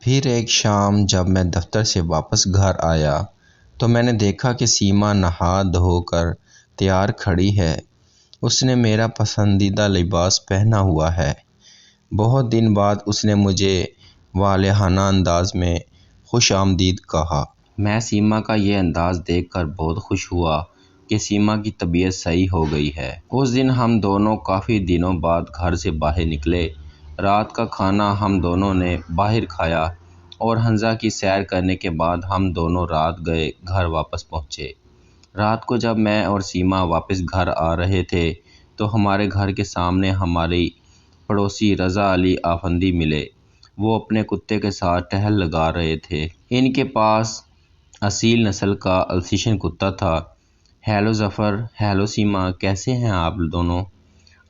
پھر ایک شام جب میں دفتر سے واپس گھر آیا تو میں نے دیکھا کہ سیما نہا دھو کر تیار کھڑی ہے۔ اس نے میرا پسندیدہ لباس پہنا ہوا ہے۔ بہت دن بعد اس نے مجھے والہانہ انداز میں خوش آمدید کہا۔ میں سیما کا یہ انداز دیکھ کر بہت خوش ہوا کہ سیما کی طبیعت صحیح ہو گئی ہے۔ اس دن ہم دونوں کافی دنوں بعد گھر سے باہر نکلے۔ رات کا کھانا ہم دونوں نے باہر کھایا اور حنزہ کی سیر کرنے کے بعد ہم دونوں رات گئے گھر واپس پہنچے۔ رات کو جب میں اور سیما واپس گھر آ رہے تھے تو ہمارے گھر کے سامنے ہماری پڑوسی رضا علی آفندی ملے۔ وہ اپنے کتے کے ساتھ ٹہل لگا رہے تھے۔ ان کے پاس اصیل نسل کا السیشن کتا تھا۔ ہیلو ظفر، ہیلو سیما، کیسے ہیں آپ دونوں؟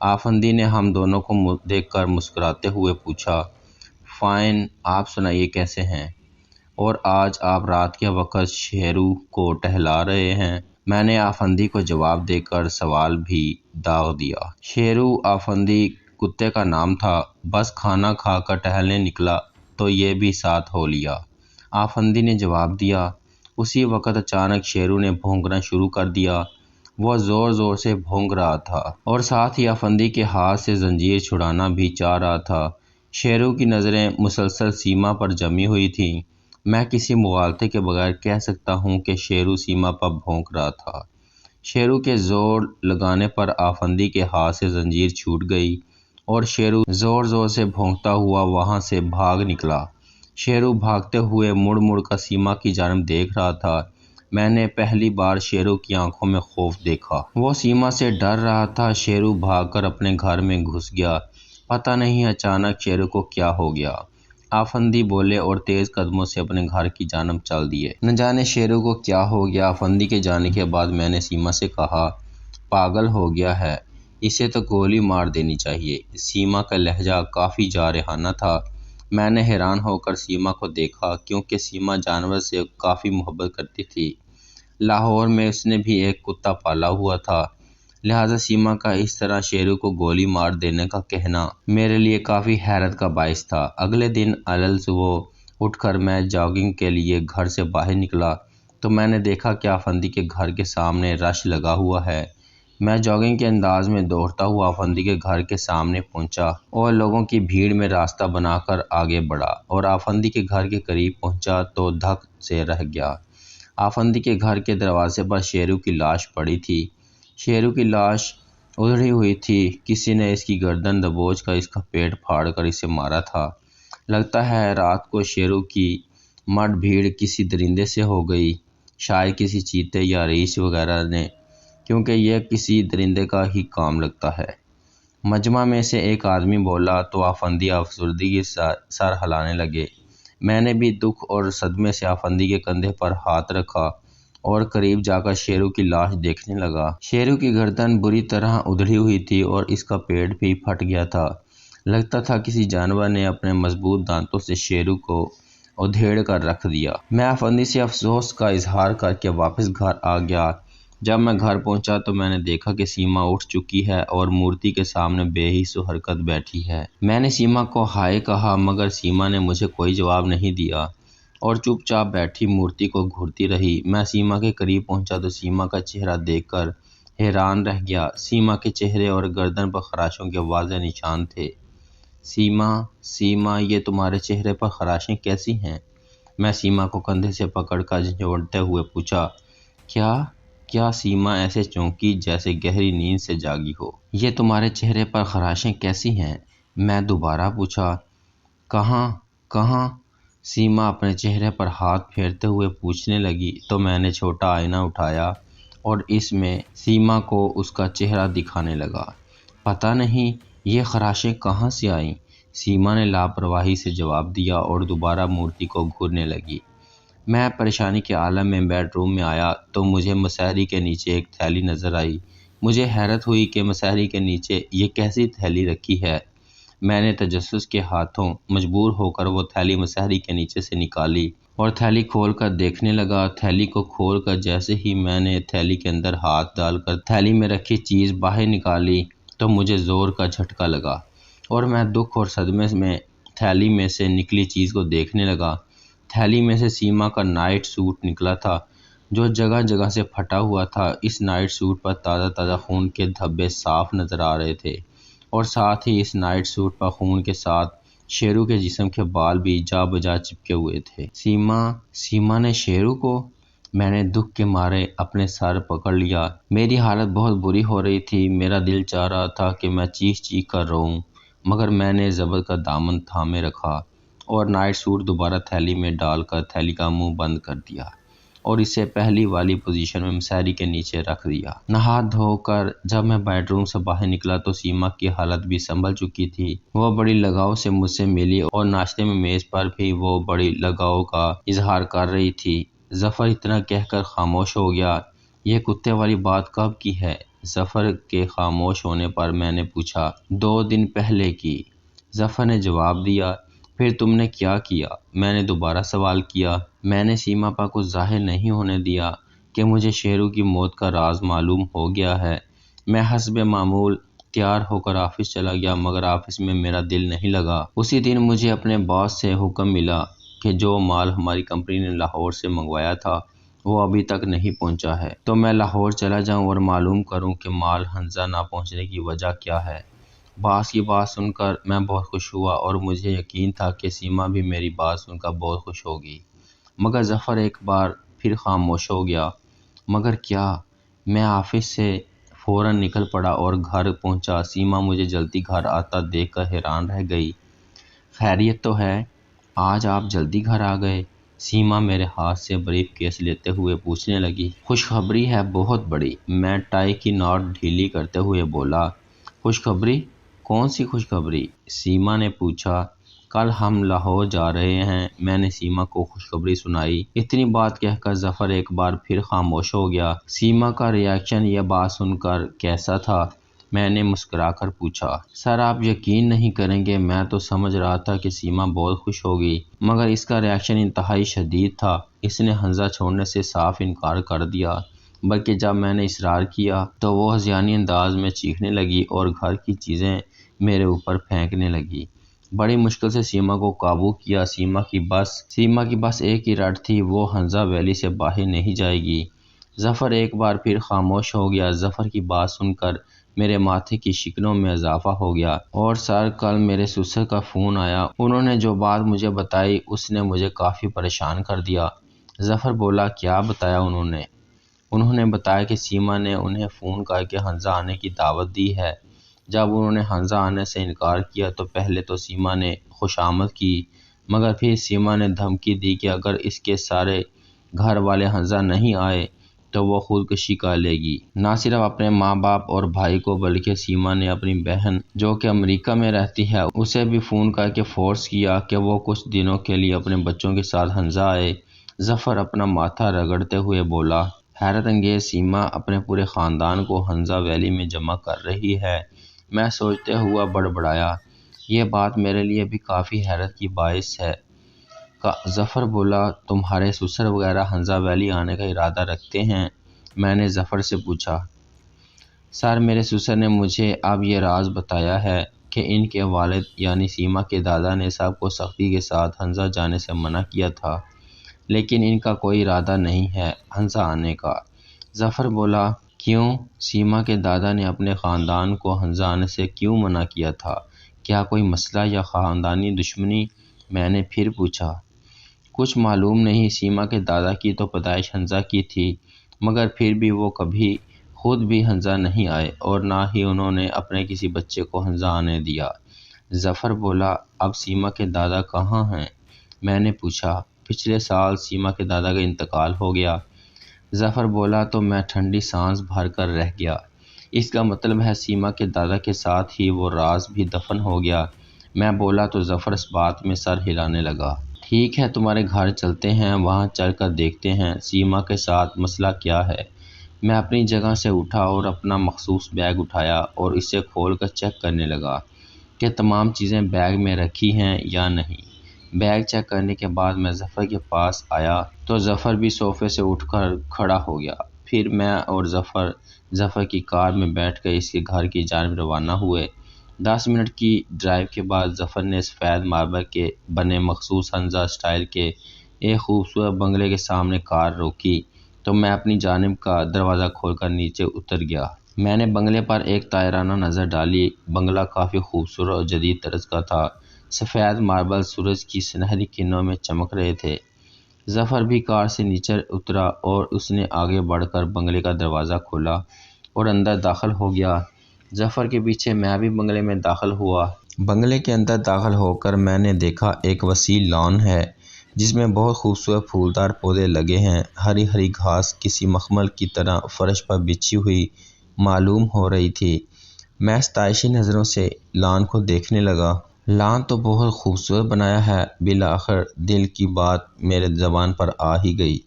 آفندی نے ہم دونوں کو دیکھ کر مسکراتے ہوئے پوچھا۔ فائن، آپ سنائیے کیسے ہیں؟ اور آج آپ رات کے وقت شیرو کو ٹہلا رہے ہیں؟ میں نے آفندی کو جواب دے کر سوال بھی داغ دیا۔ شیرو آفندی کتے کا نام تھا، بس کھانا کھا کر ٹہلنے نکلا تو یہ بھی ساتھ ہو لیا، آفندی نے جواب دیا۔ اسی وقت اچانک شیرو نے بھونکنا شروع کر دیا۔ وہ زور زور سے بھونک رہا تھا اور ساتھ ہی آفندی کے ہاتھ سے زنجیر چھڑانا بھی چاہ رہا تھا۔ شیرو کی نظریں مسلسل سیما پر جمی ہوئی تھیں۔ میں کسی مغالطے کے بغیر کہہ سکتا ہوں کہ شیرو سیما پر بھونک رہا تھا۔ شیرو کے زور لگانے پر آفندی کے ہاتھ سے زنجیر چھوٹ گئی اور شیرو زور زور سے بھونکتا ہوا وہاں سے بھاگ نکلا۔ شیرو بھاگتے ہوئے مڑ مڑ کر سیما کی جانب دیکھ رہا تھا۔ میں نے پہلی بار شیرو کی آنکھوں میں خوف دیکھا۔ وہ سیما سے ڈر رہا تھا۔ شیرو بھاگ کر اپنے گھر میں گھس گیا۔ پتہ نہیں اچانک شیرو کو کیا ہو گیا، آفندی بولے اور تیز قدموں سے اپنے گھر کی جانب چل دیے۔ نہ جانے شیرو کو کیا ہو گیا۔ آفندی کے جانے کے بعد میں نے سیما سے کہا، پاگل ہو گیا ہے، اسے تو گولی مار دینی چاہیے۔ سیما کا لہجہ کافی جارحانہ تھا۔ میں نے حیران ہو کر سیما کو دیکھا کیونکہ سیما جانور سے کافی محبت کرتی تھی۔ لاہور میں اس نے بھی ایک کتا پالا ہوا تھا، لہٰذا سیما کا اس طرح شیرو کو گولی مار دینے کا کہنا میرے لیے کافی حیرت کا باعث تھا۔ اگلے دن الصبح اٹھ کر میں جاگنگ کے لیے گھر سے باہر نکلا تو میں نے دیکھا کہ آفندی کے گھر کے سامنے رش لگا ہوا ہے۔ میں جاگنگ کے انداز میں دوڑتا ہوا آفندی کے گھر کے سامنے پہنچا اور لوگوں کی بھیڑ میں راستہ بنا کر آگے بڑھا اور آفندی کے گھر کے قریب پہنچا تو دھک سے رہ گیا۔ آفندی کے گھر کے دروازے پر شیرو کی لاش پڑی تھی۔ شیرو کی لاش ادھڑی ہوئی تھی۔ کسی نے اس کی گردن دبوچ کر اس کا پیٹ پھاڑ کر اسے مارا تھا۔ لگتا ہے رات کو شیرو کی مڈ بھیڑ کسی درندے سے ہو گئی، شاید کسی چیتے یا ریچھ وغیرہ نے، کیونکہ یہ کسی درندے کا ہی کام لگتا ہے۔ مجمع میں سے ایک آدمی بولا تو آفندی افسردگی سے سر ہلانے لگے۔ میں نے بھی دکھ اور صدمے سے آفندی کے کندھے پر ہاتھ رکھا اور قریب جا کر شیرو کی لاش دیکھنے لگا۔ شیرو کی گردن بری طرح ادھڑی ہوئی تھی اور اس کا پیٹ بھی پھٹ گیا تھا۔ لگتا تھا کسی جانور نے اپنے مضبوط دانتوں سے شیرو کو ادھیڑ کر رکھ دیا۔ میں آفندی سے افسوس کا اظہار کر کے واپس گھر آ گیا۔ جب میں گھر پہنچا تو میں نے دیکھا کہ سیما اٹھ چکی ہے اور مورتی کے سامنے بے حس و حرکت بیٹھی ہے۔ میں نے سیما کو ہائے کہا مگر سیما نے مجھے کوئی جواب نہیں دیا اور چپ چاپ بیٹھی مورتی کو گھورتی رہی۔ میں سیما کے قریب پہنچا تو سیما کا چہرہ دیکھ کر حیران رہ گیا۔ سیما کے چہرے اور گردن پر خراشوں کے واضح نشان تھے۔ سیما، سیما، یہ تمہارے چہرے پر خراشیں کیسی ہیں؟ میں سیما کو کندھے سے پکڑ کر جھنجھوڑتے ہوئے پوچھا۔ کیا سیما ایسے چونکی جیسے گہری نیند سے جاگی ہو۔ یہ تمہارے چہرے پر خراشیں کیسی ہیں؟ میں دوبارہ پوچھا۔ کہاں؟ سیما اپنے چہرے پر ہاتھ پھیرتے ہوئے پوچھنے لگی تو میں نے چھوٹا آئینہ اٹھایا اور اس میں سیما کو اس کا چہرہ دکھانے لگا۔ پتہ نہیں یہ خراشیں کہاں سے آئیں، سیما نے لاپرواہی سے جواب دیا اور دوبارہ مورتی کو گھورنے لگی۔ میں پریشانی کے عالم میں بیڈ روم میں آیا تو مجھے مسہری کے نیچے ایک تھیلی نظر آئی۔ مجھے حیرت ہوئی کہ مسہری کے نیچے یہ کیسی تھیلی رکھی ہے۔ میں نے تجسس کے ہاتھوں مجبور ہو کر وہ تھیلی مسہری کے نیچے سے نکالی اور تھیلی کھول کر دیکھنے لگا۔ تھیلی کو کھول کر جیسے ہی میں نے تھیلی کے اندر ہاتھ ڈال کر تھیلی میں رکھی چیز باہر نکالی تو مجھے زور کا جھٹکا لگا اور میں دکھ اور صدمے میں تھیلی میں سے نکلی چیز کو دیکھنے لگا۔ تھیلی میں سے سیما کا نائٹ سوٹ نکلا تھا جو جگہ جگہ سے پھٹا ہوا تھا۔ اس نائٹ سوٹ پر تازہ تازہ خون کے دھبے صاف نظر آ رہے تھے اور ساتھ ہی اس نائٹ سوٹ پر خون کے ساتھ شیرو کے جسم کے بال بھی جا بجا چپکے ہوئے تھے۔ سیما نے شیرو کو؟ میں نے دکھ کے مارے اپنے سر پکڑ لیا۔ میری حالت بہت بری ہو رہی تھی۔ میرا دل چاہ رہا تھا کہ میں چیخ چیخ کر روؤں، مگر میں نے زبر کا دامن تھامے رکھا اور نائٹ سوٹ دوبارہ تھیلی میں ڈال کر تھیلی کا منہ بند کر دیا اور اسے پہلی والی پوزیشن میں مسہری کے نیچے رکھ دیا۔ نہا دھو کر جب میں بیڈ روم سے باہر نکلا تو سیما کی حالت بھی سنبھل چکی تھی۔ وہ بڑی لگاؤ سے مجھ سے ملی اور ناشتے میں میز پر بھی وہ بڑی لگاؤ کا اظہار کر رہی تھی۔ ظفر اتنا کہہ کر خاموش ہو گیا۔ یہ کتے والی بات کب کی ہے؟ ظفر کے خاموش ہونے پر میں نے پوچھا۔ 2 دن پہلے کی، ظفر نے جواب دیا۔ پھر تم نے کیا کیا؟ میں نے دوبارہ سوال کیا۔ میں نے سیما پر کچھ ظاہر نہیں ہونے دیا کہ مجھے شیرو کی موت کا راز معلوم ہو گیا ہے۔ میں حسب معمول تیار ہو کر آفس چلا گیا، مگر آفس میں میرا دل نہیں لگا۔ اسی دن مجھے اپنے باس سے حکم ملا کہ جو مال ہماری کمپنی نے لاہور سے منگوایا تھا وہ ابھی تک نہیں پہنچا ہے، تو میں لاہور چلا جاؤں اور معلوم کروں کہ مال حنزہ نہ پہنچنے کی وجہ کیا ہے۔ باس کی بات سن کر میں بہت خوش ہوا اور مجھے یقین تھا کہ سیما بھی میری بات سن کر بہت خوش ہوگی، مگر ظفر ایک بار پھر خاموش ہو گیا۔ مگر کیا؟ میں آفس سے فوراً نکل پڑا اور گھر پہنچا۔ سیما مجھے جلدی گھر آتا دیکھ کر حیران رہ گئی۔ خیریت تو ہے؟ آج آپ جلدی گھر آ گئے؟ سیما میرے ہاتھ سے بریف کیس لیتے ہوئے پوچھنے لگی۔ خوشخبری ہے بہت بڑی، میں ٹائی کی ناٹ ڈھیلی کرتے ہوئے بولا۔ خوشخبری؟ کون سی خوشخبری؟ سیما نے پوچھا۔ کل ہم لاہور جا رہے ہیں، میں نے سیما کو خوشخبری سنائی۔ اتنی بات کہہ کر ظفر ایک بار پھر خاموش ہو گیا۔ سیما کا ریاکشن یہ بات سن کر کیسا تھا؟ میں نے مسکرا کر پوچھا۔ سر آپ یقین نہیں کریں گے، میں تو سمجھ رہا تھا کہ سیما بہت خوش ہوگی، مگر اس کا ریاکشن انتہائی شدید تھا۔ اس نے حنزہ چھوڑنے سے صاف انکار کر دیا، بلکہ جب میں نے اصرار کیا تو وہ ہذیانی انداز میں چیخنے لگی اور گھر کی چیزیں میرے اوپر پھینکنے لگی۔ بڑی مشکل سے سیما کو قابو کیا۔ سیما کی بس ایک ہی رٹ تھی، وہ حنزہ ویلی سے باہر نہیں جائے گی۔ ظفر ایک بار پھر خاموش ہو گیا۔ ظفر کی بات سن کر میرے ماتھے کی شکنوں میں اضافہ ہو گیا۔ اور سر کل میرے سسر کا فون آیا، انہوں نے جو بات مجھے بتائی اس نے مجھے کافی پریشان کر دیا۔ ظفر بولا۔ کیا بتایا انہوں نے؟ انہوں نے بتایا کہ سیما نے انہیں فون کر کے حنزہ آنے کی دعوت دی ہے۔ جب انہوں نے حنزہ آنے سے انکار کیا تو پہلے تو سیما نے خوشامد کی، مگر پھر سیما نے دھمکی دی کہ اگر اس کے سارے گھر والے حنزہ نہیں آئے تو وہ خودکشی کر لے گی۔ نہ صرف اپنے ماں باپ اور بھائی کو، بلکہ سیما نے اپنی بہن جو کہ امریکہ میں رہتی ہے اسے بھی فون کر کے فورس کیا کہ وہ کچھ دنوں کے لیے اپنے بچوں کے ساتھ حنزہ آئے۔ ظفر اپنا ماتھا رگڑتے ہوئے بولا۔ حیرت انگیز، سیما اپنے پورے خاندان کو حنزہ ویلی میں جمع کر رہی ہے؟ میں سوچتے ہوا بڑبڑایا۔ یہ بات میرے لیے بھی کافی حیرت کی باعث ہے۔ ظفر بولا۔ تمہارے سسر وغیرہ حنزہ ویلی آنے کا ارادہ رکھتے ہیں؟ میں نے ظفر سے پوچھا۔ سر میرے سسر نے مجھے اب یہ راز بتایا ہے کہ ان کے والد یعنی سیما کے دادا نے سب کو سختی کے ساتھ حنزہ جانے سے منع کیا تھا، لیکن ان کا کوئی ارادہ نہیں ہے حنزہ آنے کا۔ ظفر بولا۔ کیوں؟ سیما کے دادا نے اپنے خاندان کو حنزہ آنے سے کیوں منع کیا تھا؟ کیا کوئی مسئلہ یا خاندانی دشمنی؟ میں نے پھر پوچھا۔ کچھ معلوم نہیں، سیما کے دادا کی تو پیدائش حنزہ کی تھی، مگر پھر بھی وہ کبھی خود بھی حنزہ نہیں آئے اور نہ ہی انہوں نے اپنے کسی بچے کو حنزہ آنے دیا۔ ظفر بولا۔ اب سیما کے دادا کہاں ہیں؟ میں نے پوچھا۔ پچھلے سال سیما کے دادا کا انتقال ہو گیا۔ ظفر بولا تو میں ٹھنڈی سانس بھر کر رہ گیا۔ اس کا مطلب ہے سیما کے دادا کے ساتھ ہی وہ راز بھی دفن ہو گیا۔ میں بولا تو ظفر اس بات میں سر ہلانے لگا۔ ٹھیک ہے، تمہارے گھر چلتے ہیں، وہاں چل کر دیکھتے ہیں سیما کے ساتھ مسئلہ کیا ہے۔ میں اپنی جگہ سے اٹھا اور اپنا مخصوص بیگ اٹھایا اور اسے کھول کر چیک کرنے لگا کہ تمام چیزیں بیگ میں رکھی ہیں یا نہیں۔ بیگ چیک کرنے کے بعد میں ظفر کے پاس آیا تو ظفر بھی صوفے سے اٹھ کر کھڑا ہو گیا۔ پھر میں اور ظفر کی کار میں بیٹھ کر اس کے گھر کی جانب روانہ ہوئے۔ 10 منٹ کی ڈرائیو کے بعد ظفر نے سفید ماربل کے بنے مخصوص ہنزا سٹائل کے ایک خوبصورت بنگلے کے سامنے کار روکی تو میں اپنی جانب کا دروازہ کھول کر نیچے اتر گیا۔ میں نے بنگلے پر ایک طائرانہ نظر ڈالی۔ بنگلہ کافی خوبصورت اور جدید طرز کا تھا۔ سفید ماربل سورج کی سنہری کرنوں میں چمک رہے تھے۔ ظفر بھی کار سے نیچے اترا اور اس نے آگے بڑھ کر بنگلے کا دروازہ کھولا اور اندر داخل ہو گیا۔ ظفر کے پیچھے میں بھی بنگلے میں داخل ہوا۔ بنگلے کے اندر داخل ہو کر میں نے دیکھا ایک وسیع لان ہے جس میں بہت خوبصورت پھولدار پودے لگے ہیں۔ ہری ہری گھاس کسی مخمل کی طرح فرش پر بچھی ہوئی معلوم ہو رہی تھی۔ میں ستائشی نظروں سے لان کو دیکھنے لگا۔ لان تو بہت خوبصورت بنایا ہے۔ بالآخر دل کی بات میرے زبان پر آ ہی گئی۔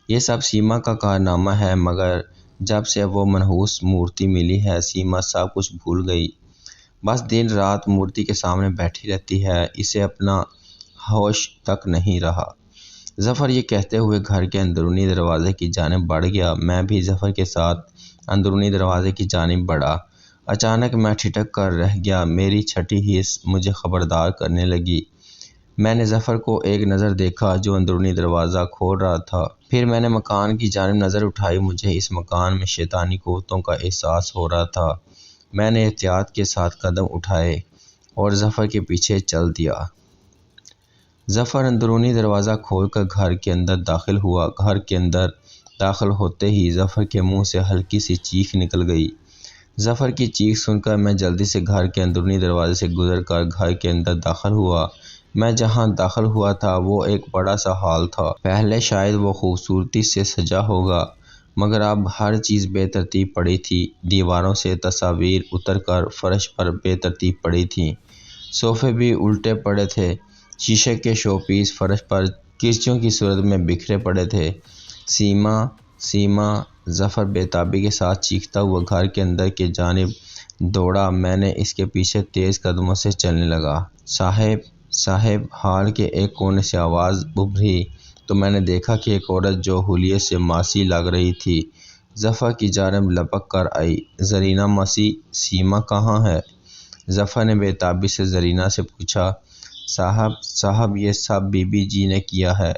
یہ سب سیما کا کارنامہ ہے، مگر جب سے وہ منحوس مورتی ملی ہے سیما سب کچھ بھول گئی۔ بس دن رات مورتی کے سامنے بیٹھی رہتی ہے، اسے اپنا ہوش تک نہیں رہا۔ ظفر یہ کہتے ہوئے گھر کے اندرونی دروازے کی جانب بڑھ گیا۔ میں بھی ظفر کے ساتھ اندرونی دروازے کی جانب بڑھا۔ اچانک میں ٹھٹک کر رہ گیا۔ میری چھٹی حس مجھے خبردار کرنے لگی۔ میں نے ظفر کو ایک نظر دیکھا جو اندرونی دروازہ کھول رہا تھا۔ پھر میں نے مکان کی جانب نظر اٹھائی۔ مجھے اس مکان میں شیطانی قوتوں کا احساس ہو رہا تھا۔ میں نے احتیاط کے ساتھ قدم اٹھائے اور ظفر کے پیچھے چل دیا۔ ظفر اندرونی دروازہ کھول کر گھر کے اندر داخل ہوا۔ گھر کے اندر داخل ہوتے ہی ظفر کے منہ سے ہلکی سی چیخ نکل گئی۔ ظفر کی چیخ سن کر میں جلدی سے گھر کے اندرونی دروازے سے گزر کر گھر کے اندر داخل ہوا۔ میں جہاں داخل ہوا تھا وہ ایک بڑا سا ہال تھا۔ پہلے شاید وہ خوبصورتی سے سجا ہوگا، مگر اب ہر چیز بے ترتیب پڑی تھی۔ دیواروں سے تصاویر اتر کر فرش پر بے ترتیب پڑی تھیں۔ صوفے بھی الٹے پڑے تھے۔ شیشے کے شو پیس فرش پر کرسیوں کی صورت میں بکھرے پڑے تھے۔ سیما، سیما! ظفر بے تابی کے ساتھ چیختا ہوا گھر کے اندر کی جانب دوڑا۔ میں نے اس کے پیچھے تیز قدموں سے چلنے لگا۔ صاحب، صاحب! ہال کے ایک کونے سے آواز ابھری تو میں نے دیکھا کہ ایک عورت جو حلیے سے ماسی لگ رہی تھی ظفر کی جانب لپک کر آئی۔ زرینہ ماسی، سیما کہاں ہے؟ ظفر نے بے تابی سے زرینہ سے پوچھا۔ صاحب یہ سب بی بی جی نے کیا ہے،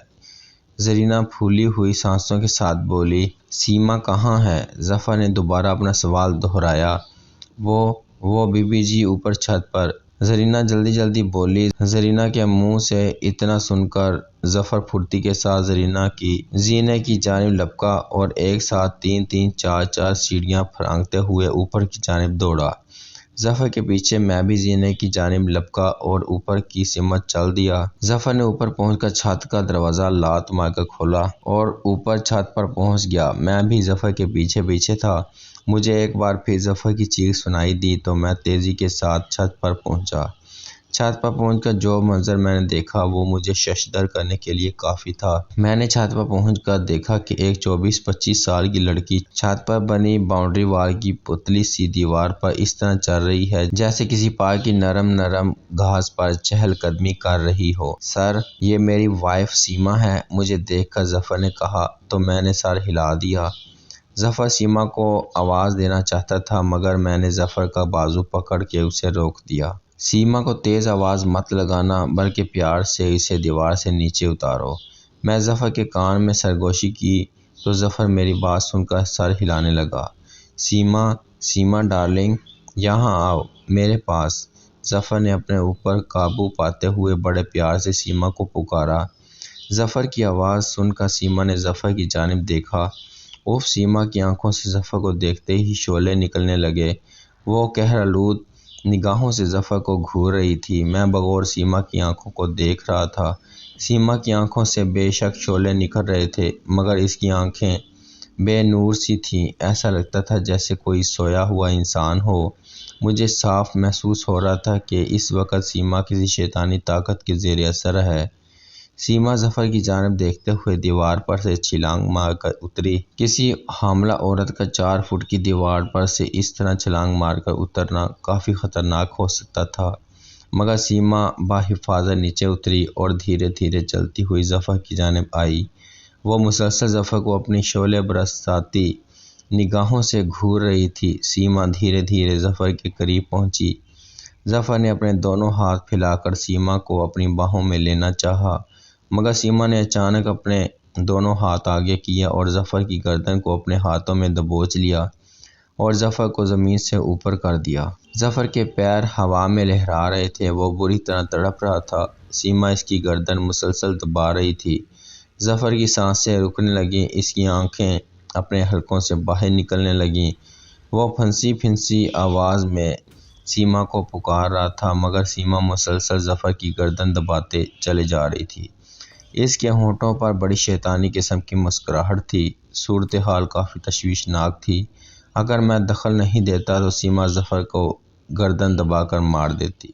زرینہ پھولی ہوئی سانسوں کے ساتھ بولی۔ سیما کہاں ہے؟ ظفر نے دوبارہ اپنا سوال دہرایا۔ وہ بی بی جی اوپر چھت پر، زرینہ جلدی جلدی بولی۔ زرینہ کے منہ سے اتنا سن کر ظفر پھرتی کے ساتھ زرینہ کی زینے کی جانب لپکا اور ایک ساتھ 3 4 سیڑھیاں پھرانکتے ہوئے اوپر کی جانب دوڑا۔ ظفر کے پیچھے میں بھی زینے کی جانب لپکا اور اوپر کی سمت چل دیا۔ ظفر نے اوپر پہنچ کر چھت کا دروازہ لات مار کر کھولا اور اوپر چھت پر پہنچ گیا۔ میں بھی ظفر کے پیچھے پیچھے تھا۔ مجھے ایک بار پھر ظفر کی چیخ سنائی دی تو میں تیزی کے ساتھ چھت پر پہنچا۔ چھت پر پہنچ کر جو منظر میں نے دیکھا وہ مجھے ششدر کرنے کے لیے کافی تھا۔ میں نے چھت پر پہنچ کر دیکھا کہ ایک 24-25 سال کی لڑکی چھت پر بنی باؤنڈری وال کی پتلی سی دیوار پر اس طرح چل رہی ہے جیسے کسی پارک کی نرم نرم گھاس پر چہل قدمی کر رہی ہو۔ سر، یہ میری وائف سیما ہے، مجھے دیکھ کر ظفر نے کہا تو میں نے سر ہلا دیا۔ ظفر سیما کو آواز دینا چاہتا تھا مگر میں نے ظفر کا بازو پکڑ کے اسے روک دیا۔ سیما کو تیز آواز مت لگانا بلکہ پیار سے اسے دیوار سے نیچے اتارو۔ میں ظفر کے کان میں سرگوشی کی تو ظفر میری بات سن کر سر ہلانے لگا۔ سیما، سیما ڈارلنگ، یہاں آؤ میرے پاس۔ ظفر نے اپنے اوپر قابو پاتے ہوئے بڑے پیار سے سیما کو پکارا۔ ظفر کی آواز سن کر سیما نے ظفر کی جانب دیکھا۔ اف! سیما کی آنکھوں سے ظفر کو دیکھتے ہی شعلے نکلنے لگے۔ وہ قہر آلود نگاہوں سے ظفر کو گھور رہی تھی۔ میں بغور سیما کی آنکھوں کو دیکھ رہا تھا۔ سیما کی آنکھوں سے بے شک شعلے نکل رہے تھے مگر اس کی آنکھیں بے نور سی تھیں۔ ایسا لگتا تھا جیسے کوئی سویا ہوا انسان ہو۔ مجھے صاف محسوس ہو رہا تھا کہ اس وقت سیما کسی شیطانی طاقت کے زیر اثر ہے۔ سیما ظفر کی جانب دیکھتے ہوئے دیوار پر سے چھلانگ مار کر اتری۔ کسی حاملہ عورت کا 4 فٹ کی دیوار پر سے اس طرح چھلانگ مار کر اترنا کافی خطرناک ہو سکتا تھا، مگر سیما بحفاظت نیچے اتری اور دھیرے دھیرے چلتی ہوئی ظفر کی جانب آئی۔ وہ مسلسل ظفر کو اپنی شعلے برساتی نگاہوں سے گھور رہی تھی۔ سیما دھیرے دھیرے ظفر کے قریب پہنچی۔ ظفر نے اپنے دونوں ہاتھ پھیلا کر سیما کو اپنی باہوں میں لینا چاہا، مگر سیما نے اچانک اپنے دونوں ہاتھ آگے کیے اور ظفر کی گردن کو اپنے ہاتھوں میں دبوچ لیا اور ظفر کو زمین سے اوپر کر دیا۔ ظفر کے پیر ہوا میں لہرا رہے تھے، وہ بری طرح تڑپ رہا تھا۔ سیما اس کی گردن مسلسل دبا رہی تھی۔ ظفر کی سانسیں رکنے لگیں، اس کی آنکھیں اپنے حلقوں سے باہر نکلنے لگیں۔ وہ پھنسی پھنسی آواز میں سیما کو پکار رہا تھا، مگر سیما مسلسل ظفر کی گردن دباتے چلے جا رہی تھی۔ اس کے ہونٹوں پر بڑی شیطانی قسم کی مسکراہٹ تھی۔ صورتحال کافی تشویشناک تھی۔ اگر میں دخل نہیں دیتا تو سیما ظفر کو گردن دبا کر مار دیتی۔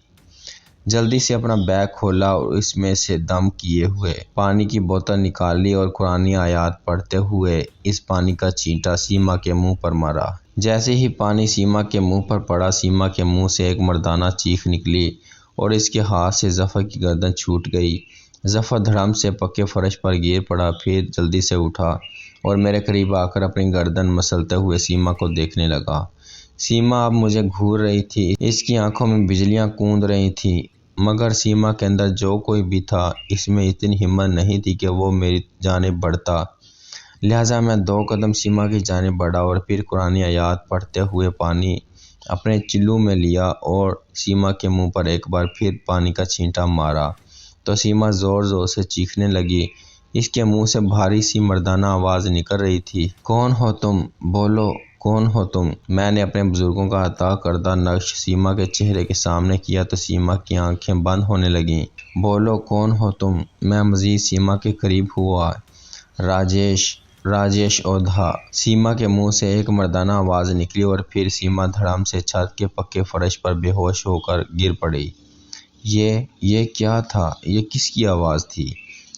جلدی سے اپنا بیگ کھولا اور اس میں سے دم کیے ہوئے پانی کی بوتل نکال لی اور قرآنی آیات پڑھتے ہوئے اس پانی کا چینٹا سیما کے منہ پر مارا۔ جیسے ہی پانی سیما کے منہ پر پڑا، سیما کے منہ سے ایک مردانہ چیخ نکلی اور اس کے ہاتھ سے ظفر کی گردن چھوٹ گئی۔ ظفر دھڑام سے پکے فرش پر گر پڑا، پھر جلدی سے اٹھا اور میرے قریب آ کر اپنی گردن مسلتے ہوئے سیما کو دیکھنے لگا۔ سیما اب مجھے گھور رہی تھی، اس کی آنکھوں میں بجلیاں کوند رہی تھیں، مگر سیما کے اندر جو کوئی بھی تھا، اس میں اتنی ہمت نہیں تھی کہ وہ میری جانب بڑھتا۔ لہٰذا میں 2 قدم سیما کی جانب بڑھا اور پھر قرآنی آیات پڑھتے ہوئے پانی اپنے چلو میں لیا اور سیما کے منہ پر ایک بار پھر پانی کا چھینٹا مارا تو سیما زور زور سے چیخنے لگی۔ اس کے منہ سے بھاری سی مردانہ آواز نکل رہی تھی، کون ہو تم؟ بولو، کون ہو تم؟ میں نے اپنے بزرگوں کا عطا کردہ نقش سیما کے چہرے کے سامنے کیا تو سیما کی آنکھیں بند ہونے لگیں۔ بولو، کون ہو تم؟ میں مزید سیما کے قریب ہوا۔ راجیش اودھا۔ سیما کے منہ سے ایک مردانہ آواز نکلی اور پھر سیما دھڑام سے چھت کے پکے فرش پر بے ہوش ہو کر گر پڑی۔ یہ کیا تھا؟ یہ کس کی آواز تھی؟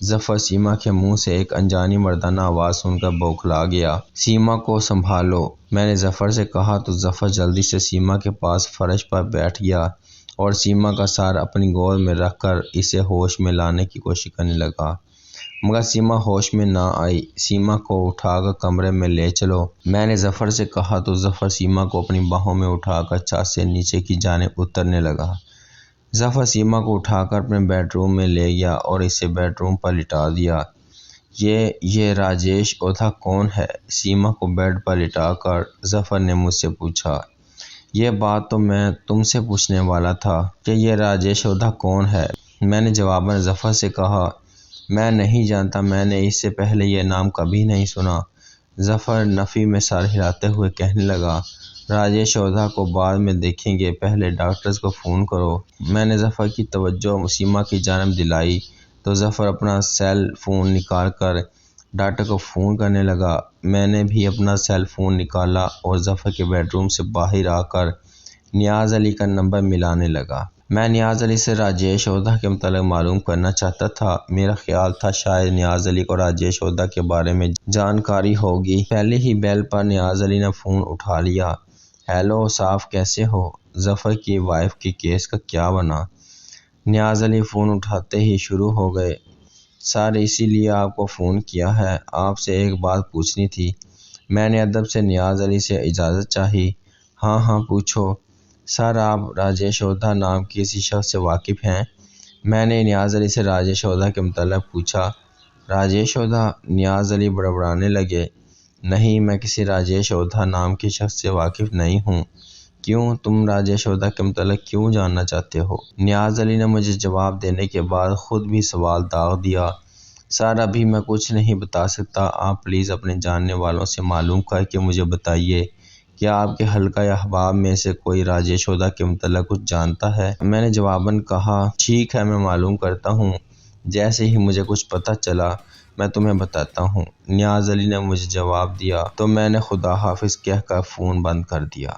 ظفر سیما کے منہ سے ایک انجانی مردانہ آواز سن کر بوکھلا گیا۔ سیما کو سنبھالو، میں نے ظفر سے کہا تو ظفر جلدی سے سیما کے پاس فرش پر بیٹھ گیا اور سیما کا سر اپنی گود میں رکھ کر اسے ہوش میں لانے کی کوشش کرنے لگا، مگر سیما ہوش میں نہ آئی۔ سیما کو اٹھا کر کمرے میں لے چلو، میں نے ظفر سے کہا تو ظفر سیما کو اپنی باہوں میں اٹھا کر چھت سے نیچے کی جانب اترنے لگا۔ ظفر سیما کو اٹھا کر اپنے بیڈ روم میں لے گیا اور اسے بیڈ روم پر لٹا دیا۔ یہ راجیش اودھا کون ہے؟ سیما کو بیڈ پر لٹا کر ظفر نے مجھ سے پوچھا۔ یہ بات تو میں تم سے پوچھنے والا تھا کہ یہ راجیش اودھا کون ہے؟ میں نے جواباً ظفر سے کہا، میں نہیں جانتا، میں نے اس سے پہلے یہ نام کبھی نہیں سنا۔ ظفر نفی میں سر ہلاتے ہوئے کہنے لگا، راجیش اودھا کو بعد میں دیکھیں گے، پہلے ڈاکٹرز کو فون کرو۔ میں نے ظفر کی توجہ سیما کی جانب دلائی تو ظفر اپنا سیل فون نکال کر ڈاکٹر کو فون کرنے لگا۔ میں نے بھی اپنا سیل فون نکالا اور ظفر کے بیڈ روم سے باہر آ کر نیاز علی کا نمبر ملانے لگا۔ میں نیاز علی سے راجیش اودھا کے متعلق معلوم کرنا چاہتا تھا۔ میرا خیال تھا شاید نیاز علی کو راجیش اودھا کے بارے میں جانکاری ہوگی۔ پہلے ہی بیل پر نیاز علی نے فون اٹھا لیا۔ ہیلو صاحب، کیسے ہو؟ ظفر کی وائف کے کیس کا کیا بنا؟ نیاز علی فون اٹھاتے ہی شروع ہو گئے۔ سر، اسی لیے آپ کو فون کیا ہے، آپ سے ایک بات پوچھنی تھی۔ میں نے ادب سے نیاز علی سے اجازت چاہی۔ ہاں پوچھو۔ سر، آپ راجیش اودھا نام کی کسی شخص سے واقف ہیں؟ میں نے نیاز علی سے راجیش اودھا کے متعلق پوچھا۔ راجیش اودھا؟ نیاز علی بڑبڑانے لگے۔ نہیں، میں کسی راجیش اودھا نام کے شخص سے واقف نہیں ہوں۔ کیوں؟ تم راجیش اودھا کے متعلق کیوں جاننا چاہتے ہو؟ نیاز علی نے مجھے جواب دینے کے بعد خود بھی سوال داغ دیا۔ سر، ابھی میں کچھ نہیں بتا سکتا، آپ پلیز اپنے جاننے والوں سے معلوم کر کے مجھے بتائیے، کیا آپ کے حلقہ یا احباب میں سے کوئی راجیش اودھا کے متعلق کچھ جانتا ہے؟ میں نے جواباً کہا، ٹھیک ہے، میں معلوم کرتا ہوں، جیسے ہی مجھے کچھ پتہ چلا میں تمہیں بتاتا ہوں۔ نیاز علی نے مجھے جواب دیا تو میں نے خدا حافظ کہہ کر فون بند کر دیا۔